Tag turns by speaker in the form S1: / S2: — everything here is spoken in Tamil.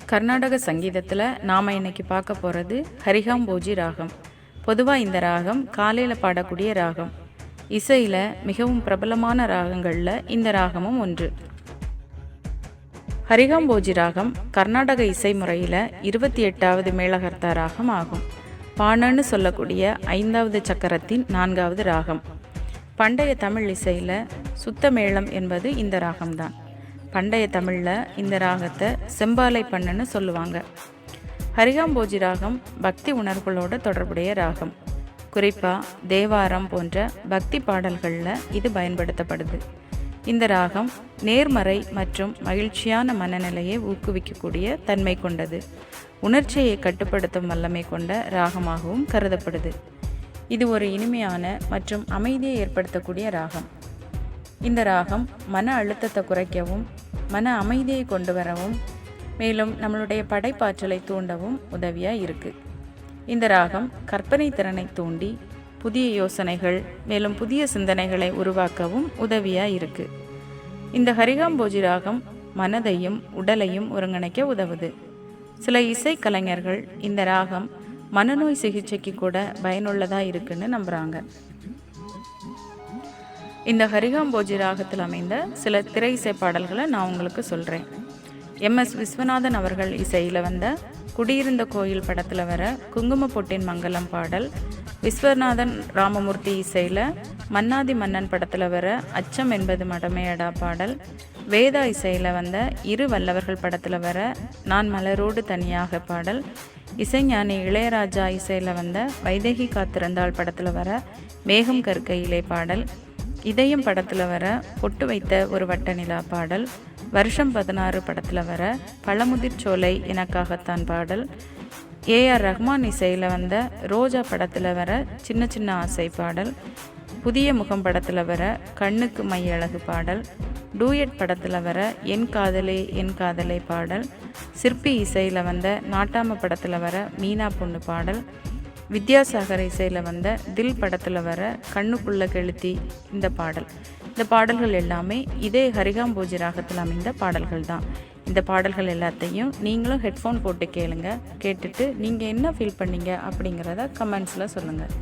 S1: கர்நாடக சங்கீதத்தில் நாம் இன்னைக்கு பார்க்க போகிறது ஹரிகாம்போஜி ராகம். பொதுவாக இந்த ராகம் காலையில் பாடக்கூடிய ராகம். இசையில் மிகவும் பிரபலமான ராகங்களில் இந்த ராகமும் ஒன்று. ஹரிகாம்போஜி ராகம் கர்நாடக இசை முறையில் 28வது மேளகர்த்தா ராகம் ஆகும். பாணன்னு சொல்லக்கூடிய 5வது சக்கரத்தின் 4வது ராகம். பண்டைய தமிழ் இசையில் சுத்த மேளம் என்பது இந்த ராகம்தான். பண்டைய தமிழில் இந்த ராகத்தை செம்பாலை பண்ணுன்னு சொல்லுவாங்க. ஹரிகாம்போஜி ராகம் பக்தி உணர்வுகளோடு தொடர்புடைய ராகம். குறிப்பாக தேவாரம் போன்ற பக்தி பாடல்களில் இது பயன்படுத்தப்படுது. இந்த ராகம் நேர்மறை மற்றும் மகிழ்ச்சியான மனநிலையை ஊக்குவிக்கக்கூடிய தன்மை கொண்டது. உணர்ச்சியை கட்டுப்படுத்தும் வல்லமை கொண்ட ராகமாகவும் கருதப்படுது. இது ஒரு இனிமையான மற்றும் அமைதியை ஏற்படுத்தக்கூடிய ராகம். இந்த ராகம் மன அழுத்தத்தை குறைக்கவும் மன அமைதியை கொண்டு வரவும் மேலும் நம்மளுடைய படைப்பாற்றலை தூண்டவும் உதவியாக இருக்குது. இந்த ராகம் கற்பனை திறனை தூண்டி புதிய யோசனைகள் மேலும் புதிய சிந்தனைகளை உருவாக்கவும் உதவியாக இருக்குது. இந்த ஹரிகாம்போஜி ராகம் மனதையும் உடலையும் ஒருங்கிணைக்க உதவுது. சில இசை கலைஞர்கள் இந்த ராகம் மனநோய் சிகிச்சைக்கு கூட பயனுள்ளதாக இருக்குன்னு நம்புகிறாங்க. இந்த ஹரிகாம்போஜி ராகத்தில் அமைந்த சில திரை இசை பாடல்களை நான் உங்களுக்கு சொல்கிறேன். MS விஸ்வநாதன் அவர்கள் இசையில் வந்த குடியிருந்த கோயில் படத்தில் வர குங்கும பொட்டின் மங்கலம் பாடல், விஸ்வநாதன் ராமமூர்த்தி இசையில் மன்னாதி மன்னன் படத்தில் வர அச்சம் என்பது மடமையடா பாடல், வேதா இசையில் வந்த இரு வல்லவர்கள் படத்தில் வர நான் மலரோடு தனியாக பாடல், இசைஞானி இளையராஜா இசையில் வந்த வைதேகி காத்திருந்தாள் படத்தில் வர மேகம் கற்கையிலே பாடல், இதயம் படத்தில் வர பொட்டு வைத்த ஒரு வட்ட நிலா பாடல், வருஷம் 16 படத்தில் வர பழமுதிர் சோலை எனக்காகத்தான் பாடல், AR ரஹ்மான் இசையில் வந்த ரோஜா படத்தில் வர சின்ன சின்ன ஆசை பாடல், புதிய முகம் படத்தில் வர கண்ணுக்கு மை அழகு பாடல், டூயட் படத்தில் வர என் காதலே பாடல், சிற்பி இசையில் வந்த நாட்டாம படத்தில் வர மீனா பொண்ணு பாடல், வித்யாசாகர் இசையில் வந்த தில் படத்தில் வர கண்ணுக்குள்ள கெளுத்தி இந்த பாடல். இந்த பாடல்கள் எல்லாமே இதே ஹரிகாம்போஜி ராகத்தில் அமைந்த பாடல்கள் தான். இந்த பாடல்கள் எல்லாத்தையும் நீங்களும் ஹெட்ஃபோன் போட்டு கேளுங்க. கேட்டுட்டு நீங்கள் என்ன ஃபீல் பண்ணீங்க அப்படிங்கிறத கமெண்ட்ஸில் சொல்லுங்கள்.